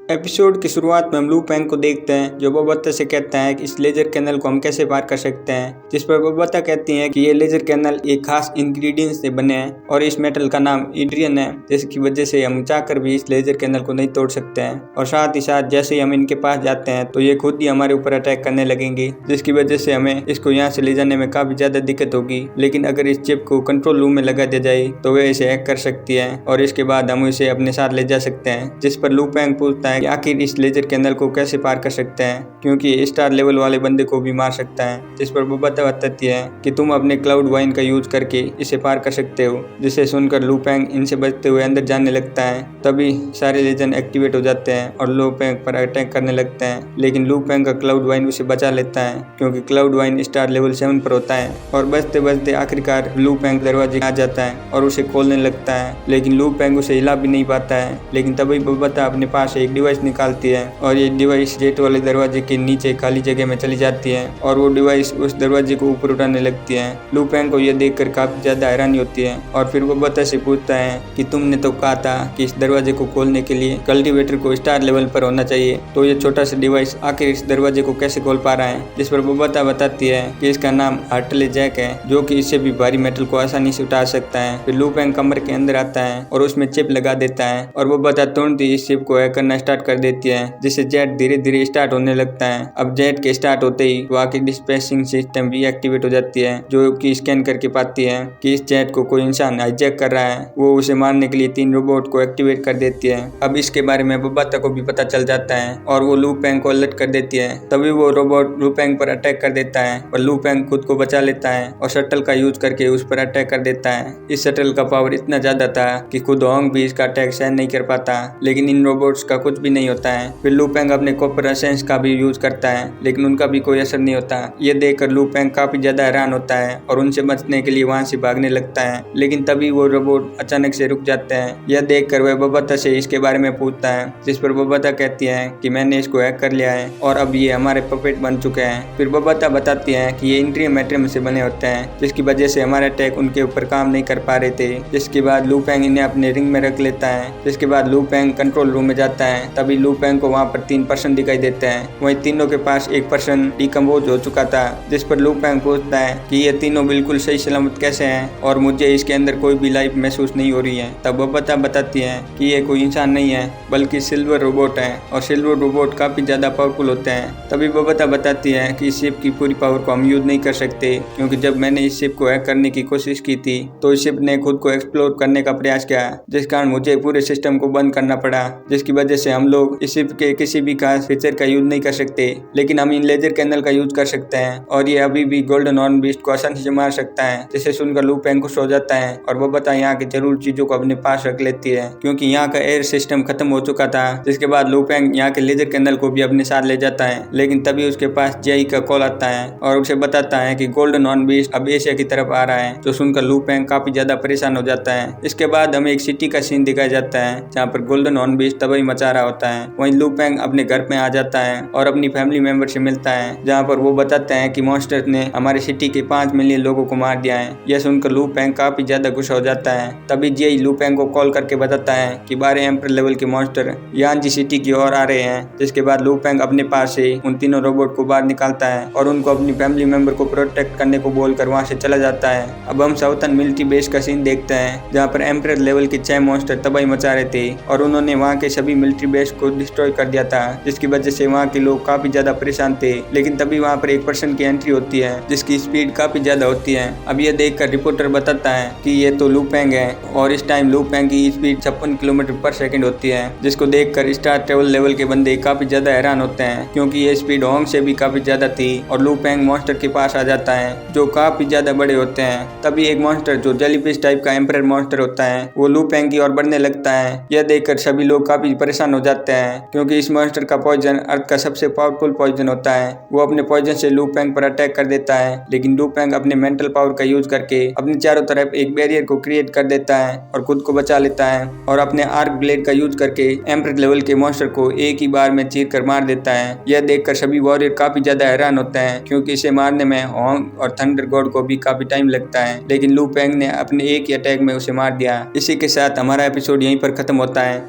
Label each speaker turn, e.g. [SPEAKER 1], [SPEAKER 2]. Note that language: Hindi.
[SPEAKER 1] एपिसोड की शुरुआत में हम लू पेंग को देखते हैं जो बोबाता से कहता है कि इस लेजर कैनल को हम कैसे पार कर सकते हैं, जिस पर बोबाता कहती हैं कि ये लेजर कैनल एक खास इंग्रेडिएंट्स से बने हैं और इस मेटल का नाम इड्रियन है, जिसकी वजह से हम चाहकर भी इस लेजर कैनल को नहीं तोड़ सकते हैं। और साथ ही साथ जैसे ही हम इनके पास जाते हैं तो ये खुद ही हमारे ऊपर अटैक करने लगेंगी, जिसकी वजह से हमें इसको यहाँ से ले जाने में काफी ज्यादा दिक्कत होगी। लेकिन अगर इस चिप को कंट्रोल रूम में लगा दिया जाए तो वे इसे हैक कर सकती है और इसके बाद हम इसे अपने साथ ले जा सकते हैं। जिस पर लू पेंग पूछता है कि आखिर इस लेजर कैनल को कैसे पार कर सकते हैं, क्योंकि स्टार लेवल वाले बंदे को भी मार सकता है। जिस पर बोबाता बताती है कि तुम अपने क्लाउड वाइन का यूज करके इसे पार कर सकते हो। जिसे सुनकर लू पेंग इनसे बचते हुए अंदर जाने लगता है। तभी सारे लेजन एक्टिवेट हो जाते हैं और लू पेंग पर अटैक करने लगते हैं, लेकिन लू पेंग का क्लाउड वाइन उसे बचा लेता है क्योंकि क्लाउड वाइन स्टार लेवल 7 पर होता है। और बचते बचते आखिरकार लू पेंग दरवाजे आ जाता है और उसे खोलने लगता है, लेकिन लू पेंग उसे हिला भी नहीं पाता है। लेकिन तभी बोबाता अपने पास एक डिवाइस निकालती है और ये डिवाइस जेट वाले दरवाजे के नीचे खाली जगह में चली जाती है और वो डिवाइस उस दरवाजे को ऊपर उठाने लगती है। लू पेंग को यह देखकर काफी ज्यादा हैरानी होती है और फिर बोबाता से पूछता है कि तुमने तो कहा था कि इस दरवाजे को खोलने के लिए कल्टीवेटर को स्टार लेवल पर होना चाहिए, तो ये छोटा सा डिवाइस आखिर इस दरवाजे को कैसे खोल पा रहा है। जिस पर बोबाता बताती है कि इसका नाम हार्टले जैक है, जो कि इससे भी भारी मेटल को आसानी से उठा सकता है। फिर लू पेंग कमरे के अंदर आता है और उसमें चिप लगा देता है और बोबाता तुरंत ही इस चिप को हैक करना स्टार्ट कर देती है, जिससे जेट धीरे धीरे स्टार्ट होने लगता है। अब जेट के स्टार्ट होते ही वहाँ की डिस्पैचिंग सिस्टम भी एक्टिवेट हो जाती है, जो कि स्कैन करके पाती है कि इस जेट को कोई इंसान हाईजैक कर रहा है। वो उसे मारने के लिए 3 रोबोट को एक्टिवेट कर देती है। अब इसके बारे में बोबाता को भी पता चल जाता है और वो लू पेंग को अलर्ट कर देती है। तभी वो रोबोट लू पेंग पर अटैक कर देता है और लू पेंग खुद को बचा लेता है और शटल का यूज करके उस पर अटैक कर देता है। इस शटल का पावर इतना ज्यादा था कि खुद होंग भी इसका अटैक सहन नहीं कर पाता, लेकिन इन रोबोट्स का कुछ भी नहीं होता है। फिर लू पेंग अपने कॉपर एसेंस का भी यूज करता है, लेकिन उनका भी कोई असर नहीं होता। ये देखकर लू पेंग काफी ज्यादा हैरान होता है और उनसे बचने के लिए वहां से भागने लगता है, लेकिन तभी वो रोबोट अचानक से रुक जाते हैं। यह देखकर वह बोबाता से इसके बारे में पूछता है, जिस पर बोबाता कहती है कि मैंने इसको हैक कर लिया है और अब ये हमारे पपेट बन चुके हैं। फिर बोबाता बताती है कि ये इंट्रियम मेट्रियम से बने होते हैं, जिसकी वजह से हमारे अटैक उनके ऊपर काम नहीं कर पा रहे थे। जिसके बाद लू पेंग इन्हें अपने रिंग में रख लेता है। जिसके बाद लू पेंग कंट्रोल रूम में जाता है। तभी लू पेंग को वहाँ पर 3 पर्सन दिखाई देते हैं। वहीं तीनों के पास एक पर्सन डिकम्पोज हो चुका था। जिस पर लू पेंग पूछता है कि ये तीनों बिल्कुल सही सलामत कैसे हैं और मुझे इसके अंदर कोई भी लाइफ महसूस नहीं हो रही है। तब बोबाता बताती है कि ये कोई इंसान नहीं है बल्कि सिल्वर रोबोट है और सिल्वर रोबोट काफी ज्यादा पावरफुल होते हैं। तभी बोबाता बताती है कि इस शिप की पूरी पावर को हम यूज नहीं कर सकते, क्योंकि जब मैंने इस शिप को हैक करने की कोशिश की थी तो इस शिप ने खुद को एक्सप्लोर करने का प्रयास किया, जिस कारण मुझे पूरे सिस्टम को बंद करना पड़ा, जिसकी वजह से हम लोग इस शिप के किसी भी खास फीचर का यूज नहीं कर सकते। लेकिन हम इन लेजर कैनल का यूज कर सकते हैं और ये अभी भी गोल्डन हॉर्न बीस्ट को आसानी से मार सकता है। जिसे सुनकर लू पेंग खुश हो जाता है और बोबाता यहाँ की जरूर चीजों को अपने पास रख लेती है, क्योंकि यहाँ का एयर सिस्टम खत्म हो चुका था। जिसके बाद लू पेंग यहाँ के लेजर कैनल को भी अपने साथ ले जाता है, लेकिन तभी उसके पास जेई का कॉल आता है और उसे बताता है कि गोल्डन हॉर्न बीस्ट अब एशिया की तरफ आ रहा है। तो सुनकर लू पेंग काफी ज्यादा परेशान हो जाता है। इसके बाद हमें एक सिटी का सीन दिखाया जाता है जहाँ पर गोल्डन हॉर्न बीस्ट तबाही मचा रहा होता है। वहीं लू पेंग अपने घर में आ जाता है और अपनी फैमिली मेंबर से मिलता है, जहाँ पर वो बताते हैं कि मॉन्स्टर ने हमारे सिटी के 5 मिलियन लोगों को मार दिया है। यह सुनकर लू पेंग काफी ज्यादा गुस्सा हो जाता है। तभी जेई लू पेंग को कॉल करके बताता है कि 12 एम्पर लेवल के मॉन्स्टर यानजी सिटी की ओर आ रहे हैं। जिसके बाद लू पेंग अपने पास से उन तीनों रोबोट को बाहर निकालता है और उनको अपनी फैमिली मेंबर को प्रोटेक्ट करने को बोलकर वहां से चला जाता है। अब हम साउथर्न मिलिट्री बेस का सीन देखते हैं, जहाँ पर एम्पर लेवल के 6 मॉन्स्टर तबाही मचा रहे थे और उन्होंने वहाँ के सभी मिलिट्री बेस को डिस्ट्रॉय कर दिया था, जिसकी वजह से वहाँ के लोग काफी ज्यादा परेशान थे। लेकिन तभी वहाँ पर एक पर्सन की एंट्री होती है जिसकी स्पीड काफी ज्यादा होती है। अब यह देखकर रिपोर्टर बताता है कि ये तो लू पेंग है और इस टाइम लू पेंग की स्पीड 56 किलोमीटर पर सेकंड होती है, जिसको देखकर स्टार ट्रेवल लेवल के बंदे काफी ज्यादा हैरान होते हैं, क्योंकि ये स्पीड होंग से भी काफी ज्यादा थी। और लू पेंग मॉन्स्टर के पास आ जाता है जो काफी ज्यादा बड़े होते हैं। तभी एक मॉन्स्टर जो जेलीफिश टाइप का एम्परर मॉन्स्टर होता है वो लू पेंग की ओर बढ़ने लगता है। यह देखकर सभी लोग काफी परेशान हो जाते हैं, क्योंकि इस मॉन्स्टर का पॉइजन अर्थ का सबसे पावरफुल पॉइजन होता है। वो अपने पॉइजन से लू पेंग पर अटैक कर देता है, लेकिन लू पेंग अपने मेंटल पावर का यूज करके अपने चारों तरफ एक बैरियर को क्रिएट कर देता है और खुद को बचा लेता है और अपने आर्क ब्लेड का यूज करके एम्परर लेवल के मॉन्स्टर को एक ही बार में चीर कर मार देता है। यह देखकर सभी वॉरियर काफी ज्यादा हैरान होते हैं, क्योंकि इसे मारने में होंग और थंडर गॉड को भी काफी टाइम लगता है, लेकिन लू पेंग ने अपने एक ही अटैक में उसे मार दिया। इसी के साथ हमारा एपिसोड यहीं पर खत्म होता है।